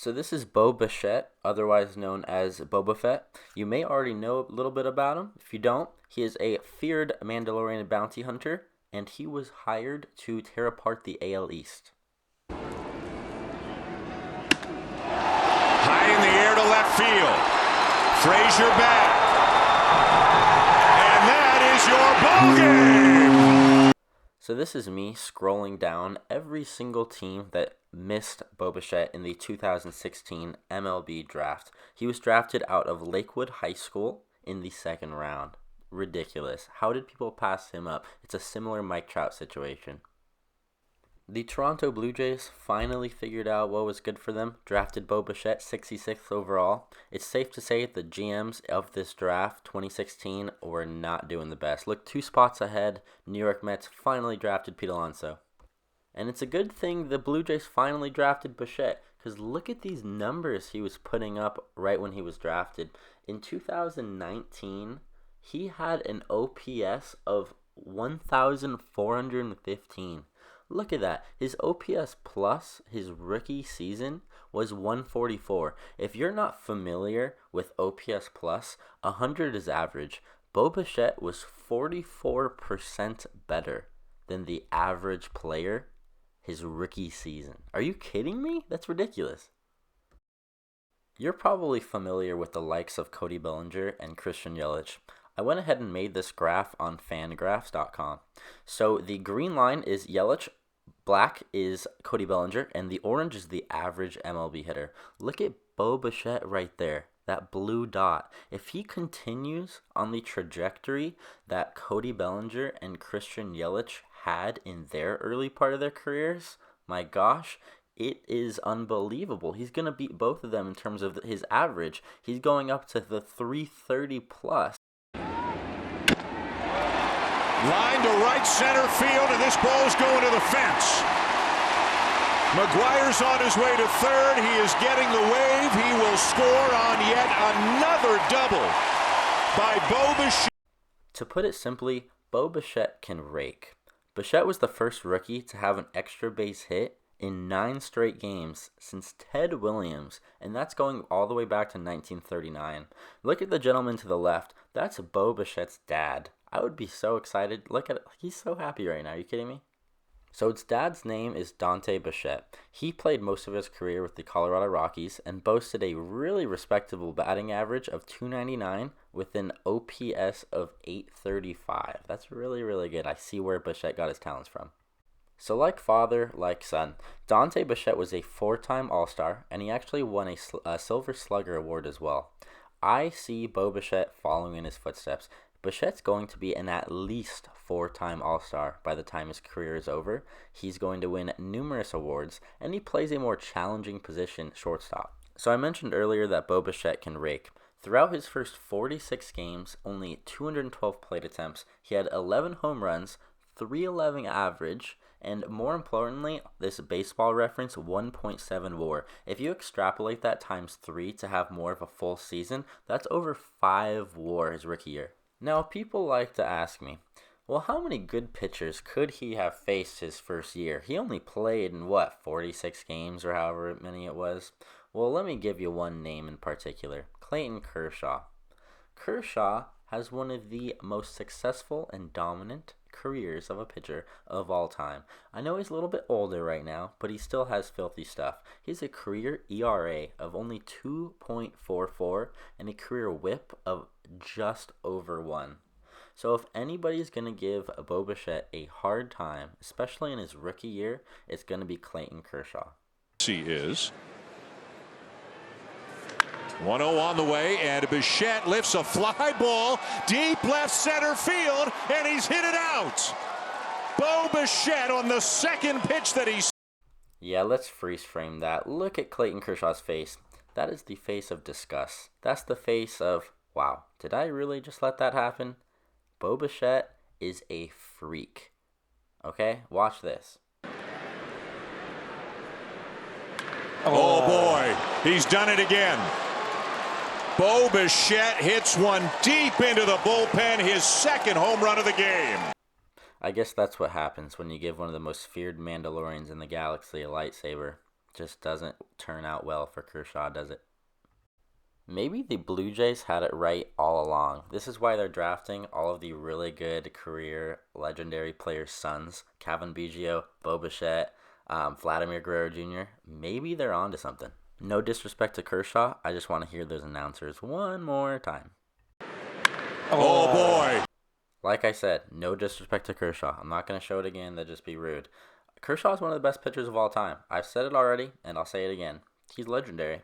So this is Bo Bichette, otherwise known as Boba Fett. You may already know a little bit about him. If you don't, he is a feared Mandalorian bounty hunter, and he was hired to tear apart the AL East. High in the air to left field. Frazier back. And that is your ball game. So this is me scrolling down every single team that missed Bo Bichette in the 2016 MLB draft. He was drafted out of Lakewood High School in the second round. Ridiculous. How did people pass him up? It's a similar Mike Trout situation. The Toronto Blue Jays finally figured out what was good for them, drafted Bo Bichette 66th overall. It's safe to say the GMs of this draft, 2016, were not doing the best. Look, 2 spots ahead, New York Mets finally drafted Pete Alonso. And it's a good thing the Blue Jays finally drafted Bichette, because look at these numbers he was putting up right when he was drafted. In 2019, he had an OPS of 1,415. Look at that. His OPS plus his rookie season was 144. If you're not familiar with OPS plus, 100 is average. Bo Bichette was 44% better than the average player his rookie season. Are you kidding me? That's ridiculous. You're probably familiar with the likes of Cody Bellinger and Christian Yelich. I went ahead and made this graph on fangraphs.com. So the green line is Yelich, black is Cody Bellinger, and the orange is the average MLB hitter. Look at Bo Bichette right there, that blue dot. If he continues on the trajectory that Cody Bellinger and Christian Yelich had in their early part of their careers, my gosh, it is unbelievable. He's going to beat both of them in terms of his average. He's going up to the 330 plus. Line to right center field, and this ball's going to the fence. McGuire's on his way to third. He is getting the wave. He will score on yet another double by Bo Bichette. To put it simply, Bo Bichette can rake. Bichette was the first rookie to have an extra base hit in 9 straight games since Ted Williams, and that's going all the way back to 1939. Look at the gentleman to the left. That's Bo Bichette's dad. I would be so excited. Look at it. He's so happy right now. Are you kidding me? So its dad's name is Dante Bichette. He played most of his career with the Colorado Rockies and boasted a really respectable batting average of .299 with an OPS of .835. That's really, really good. I see where Bichette got his talents from. So like father, like son, Dante Bichette was a 4-time All-Star, and he actually won a Silver Slugger award as well. I see Bo Bichette following in his footsteps. Bichette's going to be an at least 4-time All-Star by the time his career is over. He's going to win numerous awards, and he plays a more challenging position, shortstop. So I mentioned earlier that Bo Bichette can rake. Throughout his first 46 games, only 212 plate attempts, he had 11 home runs, .311 average, and more importantly, this baseball reference, 1.7 WAR. If you extrapolate that times 3 to have more of a full season, that's over 5 WAR his rookie year. Now, people like to ask me, well, how many good pitchers could he have faced his first year? He only played in, 46 games or however many it was? Well, let me give you one name in particular, Clayton Kershaw. Kershaw has one of the most successful and dominant careers of a pitcher of all time. I know he's a little bit older right now, but he still has filthy stuff. He has a career ERA of only 2.44 and a career whip of just over 1. So if anybody's going to give Bo Bichette a hard time, especially in his rookie year, it's going to be Clayton Kershaw. He is 1-0 on the way, and Bichette lifts a fly ball deep left center field, and he's hit it out. Bo Bichette on the second pitch that he's... Yeah, let's freeze frame that. Look at Clayton Kershaw's face. That is the face of disgust. That's the face of, wow, did I really just let that happen? Bo Bichette is a freak. Okay, watch this. Oh boy, he's done it again. Bo Bichette hits one deep into the bullpen, his second home run of the game. I guess that's what happens when you give one of the most feared Mandalorians in the galaxy a lightsaber. Just doesn't turn out well for Kershaw, does it? Maybe the Blue Jays had it right all along. This is why they're drafting all of the really good career legendary players' sons. Cavan Biggio, Bo Bichette, Vladimir Guerrero Jr. Maybe they're onto something. No disrespect to Kershaw, I just want to hear those announcers one more time. Oh boy! Like I said, no disrespect to Kershaw. I'm not going to show it again, that'd just be rude. Kershaw is one of the best pitchers of all time. I've said it already, and I'll say it again. He's legendary.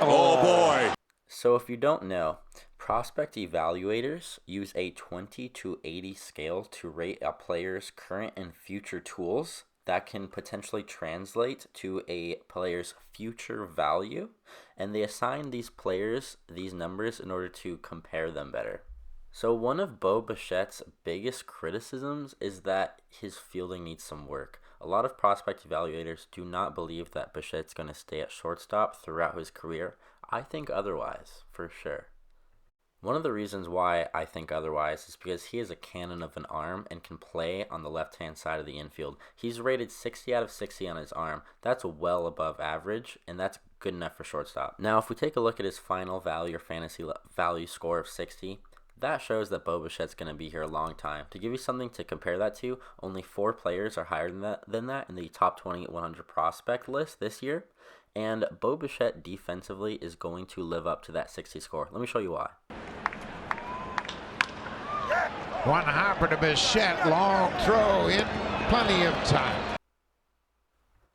Oh boy! So if you don't know, prospect evaluators use a 20 to 80 scale to rate a player's current and future tools that can potentially translate to a player's future value, and they assign these players these numbers in order to compare them better. So one of Bo Bichette's biggest criticisms is that his fielding needs some work. A lot of prospect evaluators do not believe that Bichette's going to stay at shortstop throughout his career. I think otherwise, for sure. One of the reasons why I think otherwise is because he has a cannon of an arm and can play on the left-hand side of the infield. He's rated 60 out of 60 on his arm. That's well above average, and that's good enough for shortstop. Now, if we take a look at his final value or fantasy value score of 60, that shows that Bo Bichette's going to be here a long time. To give you something to compare that to, only 4 players are higher than that in the top 20 100 prospect list this year. And Bo Bichette defensively is going to live up to that 60 score. Let me show you why. One hopper to Bichette, long throw in plenty of time.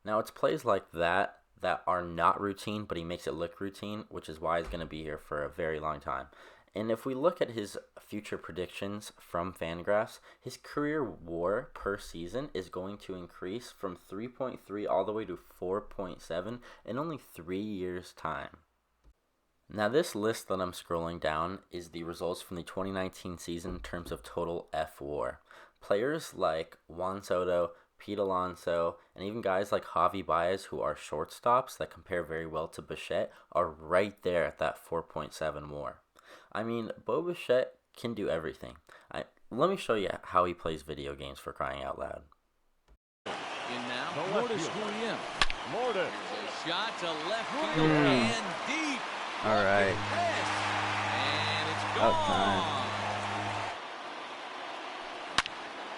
Now it's plays like that are not routine, but he makes it look routine, which is why he's going to be here for a very long time. And if we look at his future predictions from Fangraphs, his career WAR per season is going to increase from 3.3 all the way to 4.7 in only 3 years' time. Now this list that I'm scrolling down is the results from the 2019 season in terms of total F-WAR. Players like Juan Soto, Pete Alonso, and even guys like Javi Baez, who are shortstops that compare very well to Bichette, are right there at that 4.7 WAR. I mean, Bo Bichette can do everything. Let me show you how he plays video games, for crying out loud. In now, Lourdes Gurriel. Lourdes. A shot to left field and deep. All right. And it's About gone. time.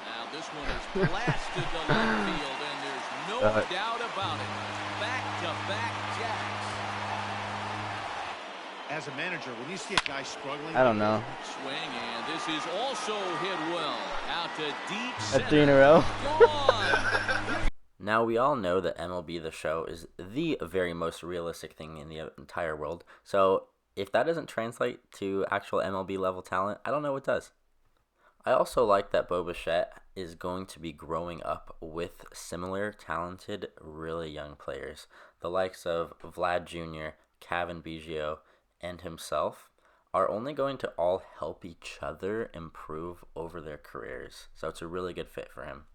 Now this one is blasted to left field, and there's no doubt about it. Back-to-back jacks. As a manager, when you see a guy struggling, I don't know. Swing, and this is also hit well. Out to deep That's center. 3 in a row. Gone. Now, we all know that MLB The Show is the very most realistic thing in the entire world. So, if that doesn't translate to actual MLB level talent, I don't know what does. I also like that Bo Bichette is going to be growing up with similar talented, really young players. The likes of Vlad Jr., Cavan Biggio, and himself are only going to all help each other improve over their careers. So it's a really good fit for him.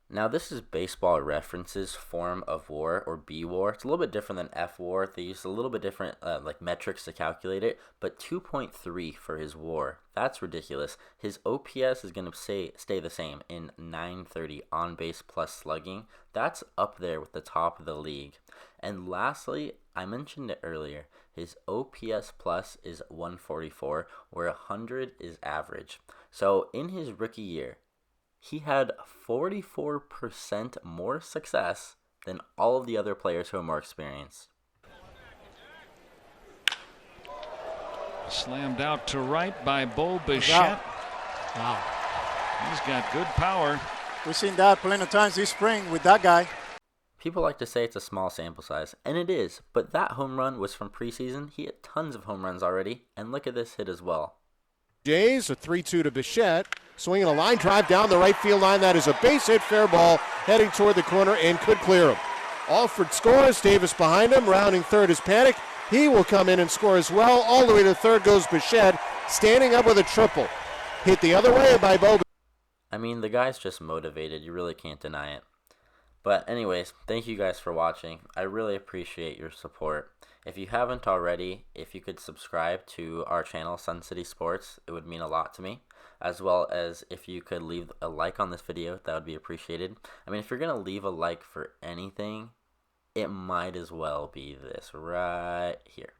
Now this is Baseball Reference's form of WAR, or B-WAR. It's a little bit different than F-WAR. They use a little bit different metrics to calculate it, but 2.3 for his WAR. That's ridiculous. His OPS is going to stay the same in 930 on base plus slugging. That's up there with the top of the league. And lastly, I mentioned it earlier, his OPS plus is 144, where 100 is average. So in his rookie year, he had 44% more success than all of the other players who are more experienced. Slammed out to right by Bo Bichette. Wow. He's got good power. We've seen that plenty of times this spring with that guy. People like to say it's a small sample size, and it is, but that home run was from preseason. He hit tons of home runs already, and look at this hit as well. Jays, a 3-2 to Bichette. Swinging a line drive down the right field line. That is a base hit, fair ball, heading toward the corner and could clear him. Alford scores, Davis behind him, rounding third is Panic. He will come in and score as well. All the way to third goes Bichette, standing up with a triple. Hit the other way by Bo. I mean, the guy's just motivated. You really can't deny it. But anyways, thank you guys for watching. I really appreciate your support. If you haven't already, if you could subscribe to our channel, Sun City Sports, it would mean a lot to me. as well as if you could leave a like on this video, that would be appreciated. I mean, if you're going to leave a like for anything, it might as well be this right here.